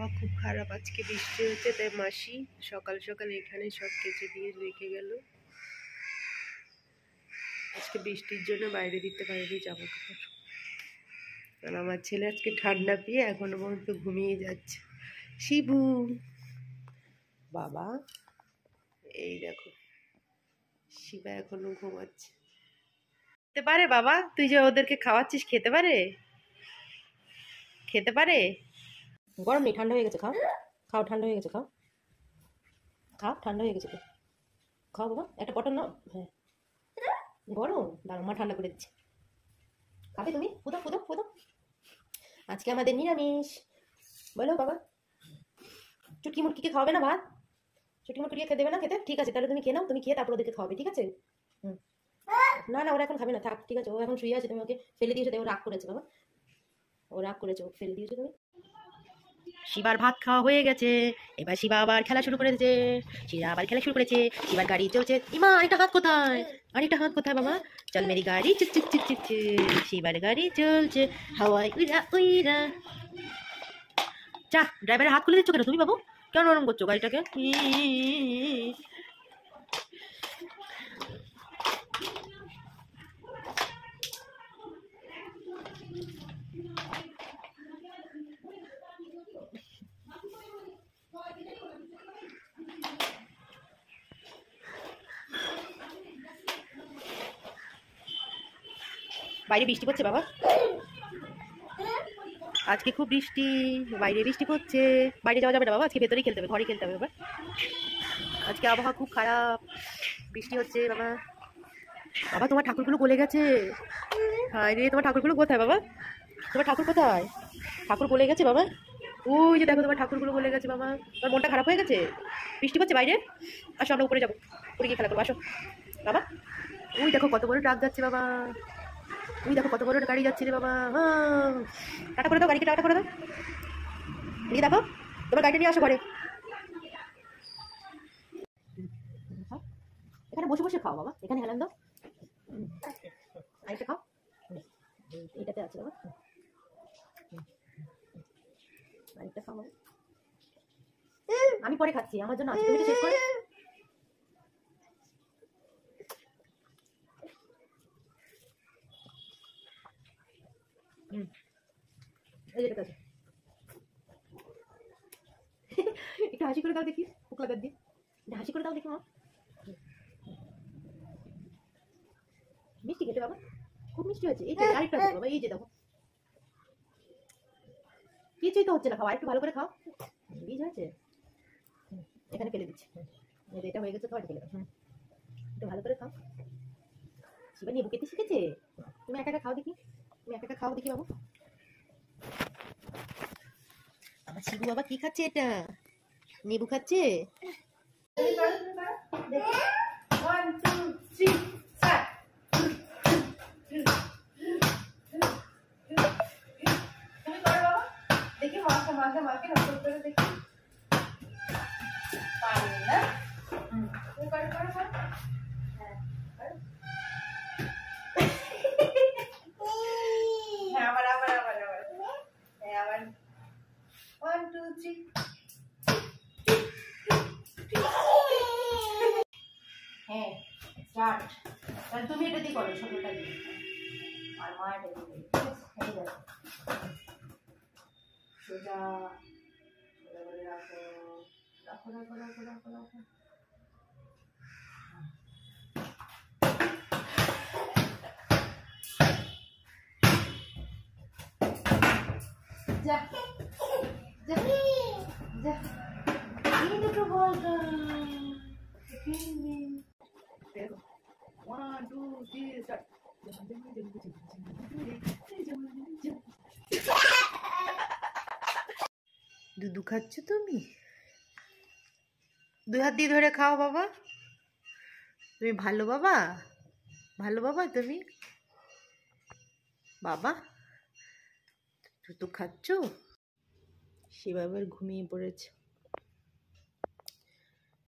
আবহাওয়া খুব খারাপ, আজকে বৃষ্টি হচ্ছে, তাই মাসি সকাল সকাল এখানে সব কেচে দিয়ে রেখে গেল। আজকে বৃষ্টির জন্য বাইরে দিতে পারিনি জামা কাপড়। আর আমার ছেলে আজকে ঠান্ডা পেয়ে এখনো পর্যন্ত ঘুমিয়ে যাচ্ছে। শিবু বাবা, এই দেখো শিবা এখনো ঘুমাচ্ছে। খেতে পারে বাবা? তুই যে ওদেরকে খাওয়াচ্ছিস খেতে পারে? খেতে পারে? গরম নেই, ঠান্ডা হয়ে গেছে, খাও খাও, ঠান্ডা হয়ে গেছে, খাও খাও, ঠান্ডা হয়ে গেছে, খাও বাবা, একটা পটল নাও। হ্যাঁ গরম, দাঁড়াও মা ঠান্ডা করে দিচ্ছি, খাবে তুমি? ফুদো ফুদো ফুদো। আজকে আমাদের নিরামিষ। বলো বাবা, চুটকি মুটকিকে খাওয়াবে না ভাত? চুটকি মুটকিকে খেতে দেবে না খেতে? ঠিক আছে, তাহলে তুমি খেয়ে নাও, তুমি খেয়ে তারপর ওদেরকে খাওয়াবে, ঠিক আছে? হুম। না না, ওরা এখন খাবে না, থাক, ঠিক আছে, ও এখন শুয়ে আছে, তুমি ওকে ফেলে দিয়েছো, তাই ও রাগ করেছে বাবা, ও রাগ করেছে, ও ফেলে দিয়েছো তুমি। শিবার ভাত খাওয়া হয়ে গেছে, এবার শিবা আবার খেলা শুরু করেছে। শিবা আবার খেলা শুরু করেছে, শিবার গাড়ি চলছে। ইমা, আরেকটা হাত কোথায়? আরেকটা হাত কোথায় বাবা? চল মেরি গাড়ি চুক চুক চুক চুক চুক, শিবার গাড়ি চলছে হাওয়ায় উইরা উইরা। চা, ড্রাইভারের হাত খুলে দিচ্ছ কেন তুমি বাবু? কেন নরম করছো গাড়িটাকে? বাইরে বৃষ্টি পড়ছে বাবা, আজকে খুব বৃষ্টি, বাইরে বৃষ্টি পড়ছে, বাইরে যাওয়া যাবে না বাবা, আজকে ভেতরেই খেলতে হবে, ঘরে খেলতে হবে বাবা, আজকে আবহাওয়া খুব খারাপ, বৃষ্টি হচ্ছে বাবা। বাবা তোমার ঠাকুরগুলো গলে গেছে। হ্যাঁ রে, তোমার ঠাকুরগুলো কোথায় বাবা? তোমার ঠাকুর কোথায়? ঠাকুর গলে গেছে বাবা, ওই যে দেখো তোমার ঠাকুরগুলো গলে গেছে বাবা। তোমার মনটা খারাপ হয়ে গেছে, বৃষ্টি পড়ছে বাইরে, আসো আমরা উপরে যাবো, উপরে গিয়ে খেলা করবো, আসো বাবা। ওই দেখো কত বড় ট্রাক যাচ্ছে বাবা, ওই দেখো কত বড় গাড়ি যাচ্ছে রে বাবা। টাটা করে দাও, গাড়িকে টাটা করে দাও, এদিকে দেখো, তোমার গাড়িটা নিয়ে আসো ঘরে। এখানে বসে বসে খাও বাবা, এখানে হেলান দাও, আরেকটা খাও, এটাতে আছে বাবা, আরেকটা খাও বাবা। আমি পরে খাচ্ছি, আমার জন্য আছে, তুমি তো শেষ করে। এই যেটা আছে, একটু হাসি করে দাও দেখি, পোকলা দাঁত দিয়ে একটু হাসি করে দাও দেখি মা। মিষ্টি খেতে বাবা, খুব মিষ্টি হয়েছে, এই যে আরেকটা আছে বাবা, এই যে দেখো, কিছুই তো হচ্ছে না, খাও আরেকটু ভালো করে খাও, বীজ হয়েছে, এখানে ফেলে দিচ্ছি, এটা হয়ে গেছে, খাও এটা ফেলে দাও, একটু ভালো করে খাও। শিবা নেবু খেতে শিখেছে, তুমি একা একা খাও দেখি, তুমি একা একা খাও দেখি বাবু। আমার শিবু বাবা কি খাচ্ছে? এটা নেবু খাচ্ছে। দেখি মাকে মাকে মাকে নকল করে দেখি, পারবে না, তুমি করো করো করো, হ্যাঁ আবার আবার আবার আবার, হ্যাঁ আবার 1 2 3। হ্যাঁ স্টার্ট, তাহলে তুমি এটা দিয়ে করো, ছোটটা দিয়ে, আর মা এটা দিয়ে, এই দেখো সোজা সোজা করে রাখো, রাখো রাখো রাখো রাখো রাখো। যা যা যা, এই দুটো বলটা দেখো, 1 2 3 স্টার্ট। দুধু খাচ্ছ তুমি? দুই হাত দিয়ে ধরে খাও বাবা, তুমি ভালো বাবা, ভালো বাবা তুমি বাবা, দুধু খাচ্ছ। শিবা এবার ঘুমিয়ে পড়েছে।